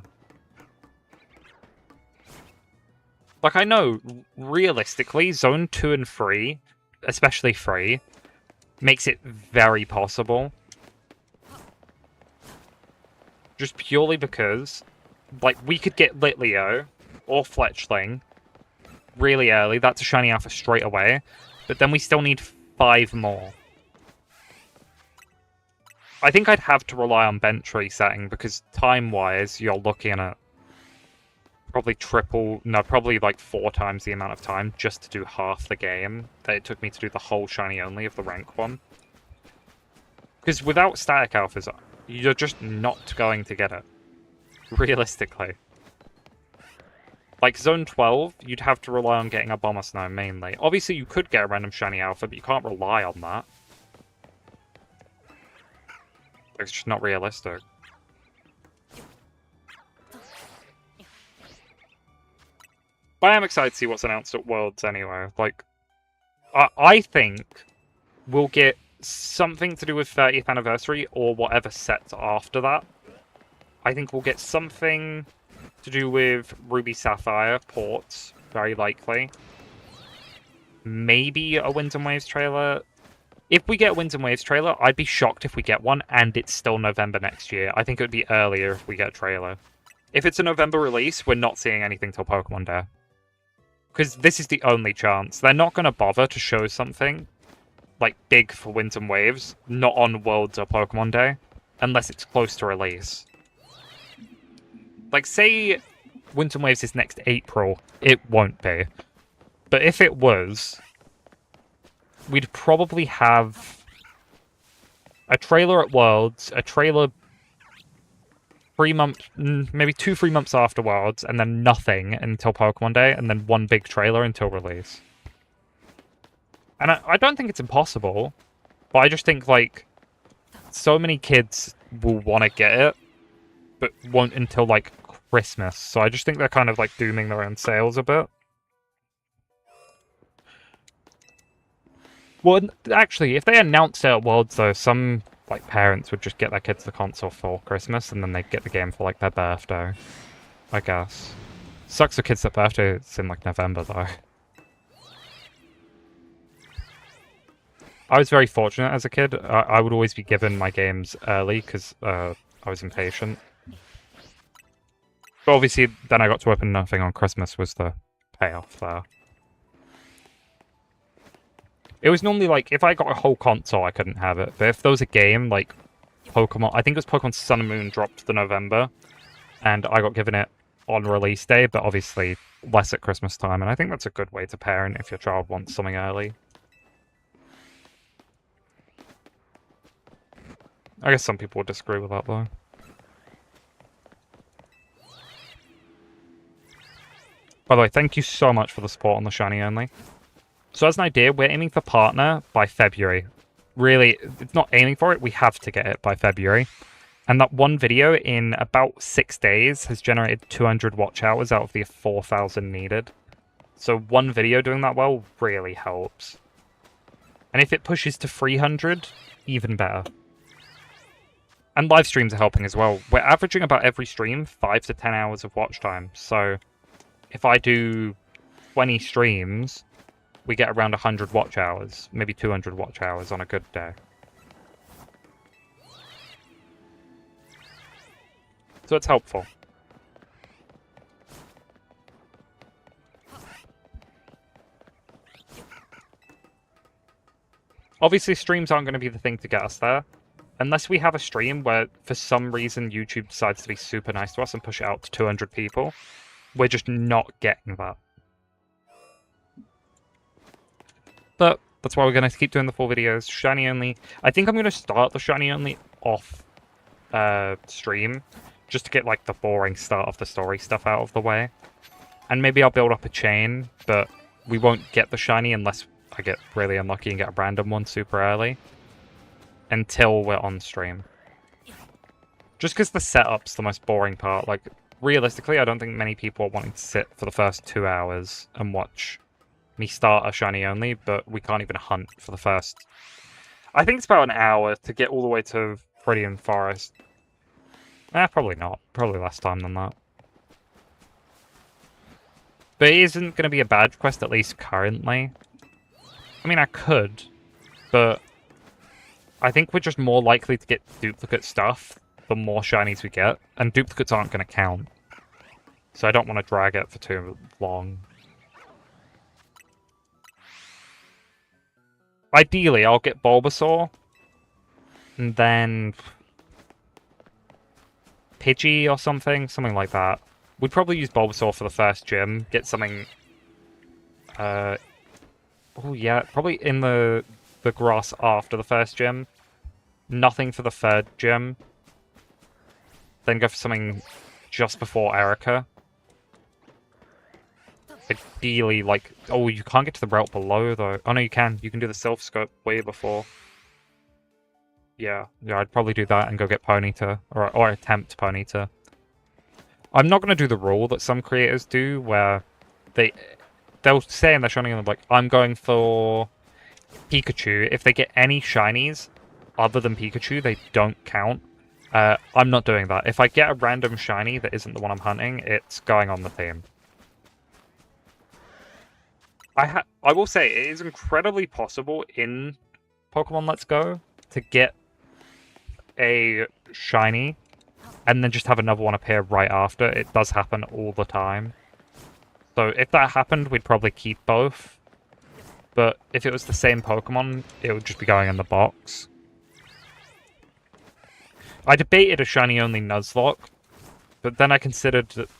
Speaker 1: Like, I know, realistically, Zone 2 and 3, especially 3, makes it very possible. Just purely because, like, we could get Litleo or Fletchling really early. That's a shiny alpha straight away. But then we still need 5 more. I think I'd have to rely on bench resetting because time-wise, you're looking at probably like 4 times the amount of time just to do half the game that it took me to do the whole shiny only of the rank one. Because without static alphas, you're just not going to get it. Realistically. Like Zone 12, you'd have to rely on getting a Bomber Snow mainly. Obviously, you could get a random shiny alpha, but you can't rely on that. It's just not realistic. But I am excited to see what's announced at Worlds anyway. Like, I think we'll get something to do with 30th anniversary or whatever sets after that. I think we'll get something to do with Ruby Sapphire ports, very likely. Maybe a Winds and Waves trailer. If we get a Winds and Waves trailer, I'd be shocked if we get one and it's still November next year. I think it would be earlier if we get a trailer. If it's a November release, we're not seeing anything till Pokemon Day. Because this is the only chance. They're not going to bother to show something like big for Winds and Waves, not on Worlds or Pokemon Day, unless it's close to release. Like, say Winds and Waves is next April, it won't be. But if it was, we'd probably have a trailer at Worlds, a trailer 3 months, maybe 2-3 months after Worlds, and then nothing until Pokemon Day, and then one big trailer until release. And I don't think it's impossible, but I just think, like, so many kids will want to get it, but won't until, like, Christmas. So I just think they're kind of, like, dooming their own sales a bit. Well, actually, if they announced it at Worlds, though, some like parents would just get their kids the console for Christmas, and then they'd get the game for like their birthday. I guess. Sucks for kids their birthday. It's in like November, though. I was very fortunate as a kid. I would always be given my games early because I was impatient. But obviously, then I got to open nothing on Christmas was the payoff there. It was normally like, if I got a whole console, I couldn't have it. But if there was a game, like Pokemon, I think it was Pokemon Sun and Moon dropped the November, and I got given it on release day, but obviously less at Christmas time. And I think that's a good way to parent if your child wants something early. I guess some people would disagree with that, though. By the way, thank you so much for the support on the Shiny Only. So as an idea, we're aiming for partner by February. Really, it's not aiming for it, we have to get it by February. And that one video in about 6 days has generated 200 watch hours out of the 4,000 needed. So one video doing that well really helps. And if it pushes to 300, even better. And live streams are helping as well. We're averaging about every stream 5 to 10 hours of watch time. So if I do 20 streams, we get around 100 watch hours, maybe 200 watch hours on a good day. So it's helpful. Obviously, streams aren't going to be the thing to get us there. Unless we have a stream where, for some reason, YouTube decides to be super nice to us and push it out to 200 people, we're just not getting that. But that's why we're going to keep doing the full videos. Shiny Only. I think I'm going to start the Shiny Only off stream, just to get like the boring start of the story stuff out of the way. And maybe I'll build up a chain, but we won't get the Shiny unless I get really unlucky and get a random one super early. until we're on stream. Just because the setup's the most boring part. Like, realistically, I don't think many people are wanting to sit for the first 2 hours and watch me start a shiny only, but we can't even hunt for the first... I think it's about an hour to get all the way to Viridian Forest. Probably not. Probably less time than that. But it isn't going to be a badge quest, at least currently. I mean, I could, but I think we're just more likely to get duplicate stuff the more shinies we get, and duplicates aren't going to count. So I don't want to drag it for too long. Ideally, I'll get Bulbasaur, and then Pidgey or something like that. We'd probably use Bulbasaur for the first gym, get something... oh yeah, probably in the grass after the first gym. Nothing for the third gym. Then go for something just before Erica. Ideally, like... Oh, you can't get to the route below, though. Oh, no, you can. You can do the self-scope way before. Yeah, I'd probably do that and go get Ponyta. Or attempt Ponyta. I'm not going to do the rule that some creators do, where they'll say in their shiny, like, I'm going for Pikachu. If they get any shinies other than Pikachu, they don't count. I'm not doing that. If I get a random shiny that isn't the one I'm hunting, it's going on the theme. I will say, it is incredibly possible in Pokemon Let's Go to get a shiny and then just have another one appear right after. It does happen all the time. So if that happened, we'd probably keep both. But if it was the same Pokemon, it would just be going in the box. I debated a shiny-only Nuzlocke, but then I considered that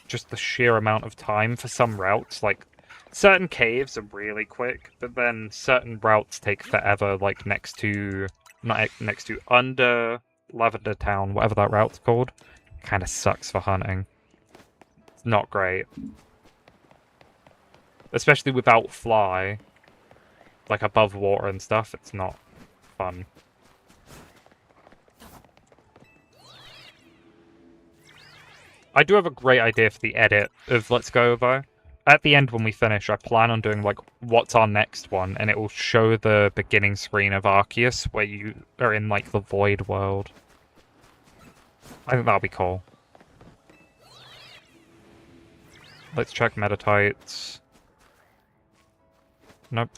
Speaker 1: just the sheer amount of time for some routes. Like, certain caves are really quick, but then certain routes take forever, like next to... Not next to, under Lavender Town, whatever that route's called. Kind of sucks for hunting. It's not great. Especially without fly. Like above water and stuff, it's not fun. I do have a great idea for the edit of Let's Go, though. At the end, when we finish, I plan on doing, like, what's our next one, and it will show the beginning screen of Arceus, where you are in, like, the Void World. I think that'll be cool. Let's check Metatites. Nope.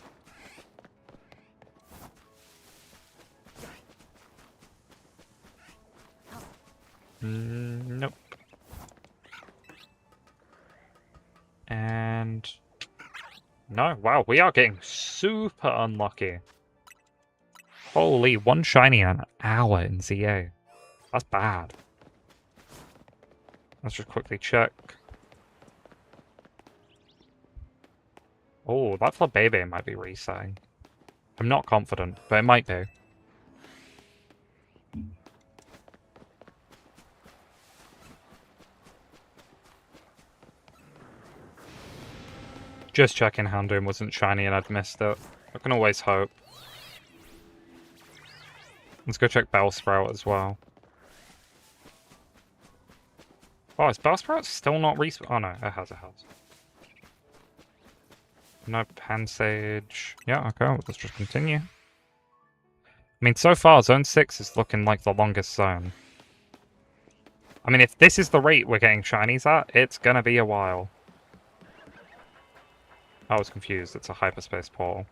Speaker 1: Nope. And... No, wow, we are getting super unlucky. Holy, one shiny in an hour in ZA. That's bad. Let's just quickly check. Oh, that Flabébé might be resetting. I'm not confident, but it might be. Just checking Houndoom wasn't shiny and I'd missed it. I can always hope. Let's go check Bellsprout as well. Oh, is Bellsprout still not respawn? Oh no, it has. No Pansage. Yeah, okay, let's just continue. I mean, so far, Zone 6 is looking like the longest zone. I mean, if this is the rate we're getting shinies at, it's gonna be a while. I was confused, it's a hyperspace portal.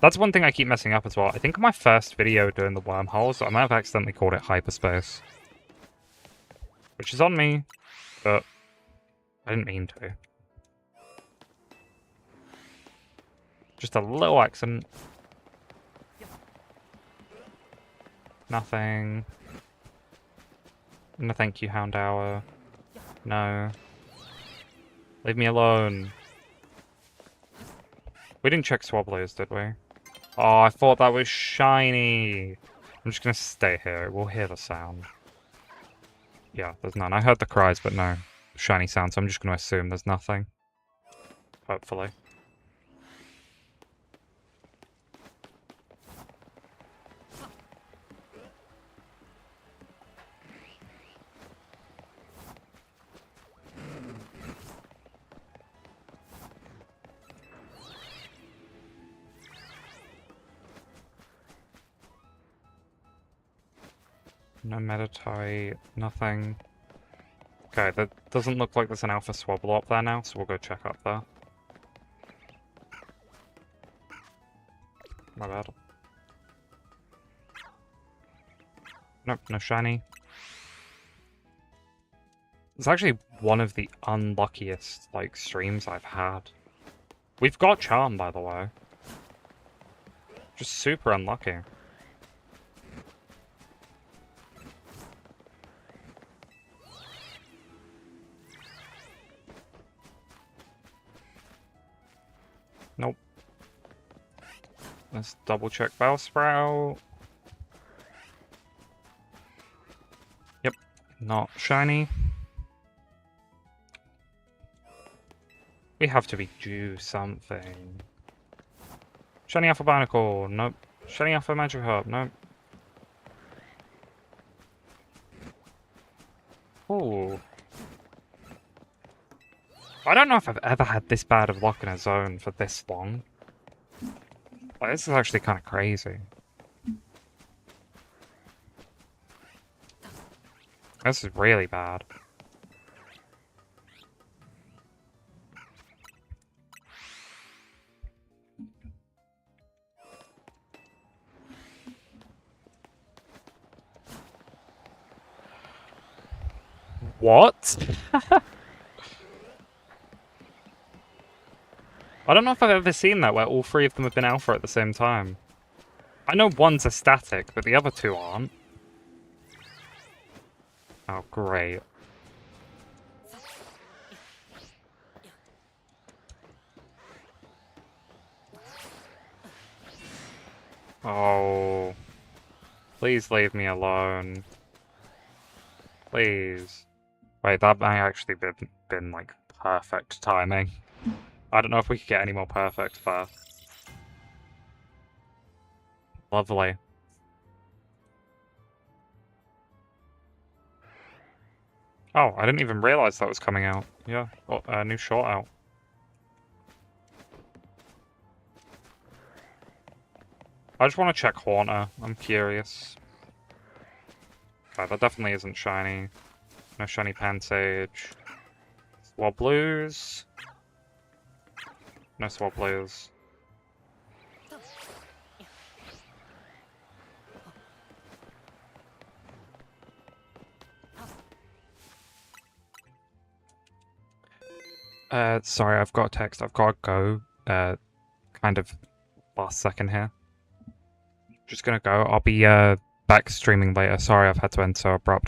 Speaker 1: That's one thing I keep messing up as well. I think in my first video doing the wormholes, I might have accidentally called it hyperspace. Which is on me, but I didn't mean to. Just a little accident. Nothing. No thank you, Houndour. No. Leave me alone. We didn't check Swabblers, did we? Oh, I thought that was shiny. I'm just gonna stay here. We'll hear the sound. Yeah, there's none. I heard the cries, but no shiny sound, so I'm just gonna assume there's nothing. Hopefully. No meditate, nothing. Okay, that doesn't look like there's an alpha swabble up there now, so we'll go check up there. My bad. Nope, no shiny. It's actually one of the unluckiest, like, streams I've had. We've got charm, by the way. Just super unlucky. Nope. Let's double check Bellsprout. Yep, not shiny. We have to be due something. Shiny Alpha Barnacle, nope. Shiny Alpha Magic Herb, nope. Ooh. I don't know if I've ever had this bad of luck in a zone for this long. Like, this is actually kind of crazy. This is really bad. What? I don't know if I've ever seen that where all three of them have been alpha at the same time. I know one's a static, but the other two aren't. Oh, great. Oh. Please leave me alone. Please. Wait, that might actually been like perfect timing. I don't know if we could get any more perfect there. Lovely. Oh, I didn't even realize that was coming out. Yeah, oh, new short out. I just want to check Haunter. I'm curious. Okay, that definitely isn't shiny. No shiny Pansage. Swablues. No Swablues. Sorry, I've got a text. I've got to go. Kind of last second here. Just gonna go. I'll be back streaming later. Sorry I've had to end so abrupt.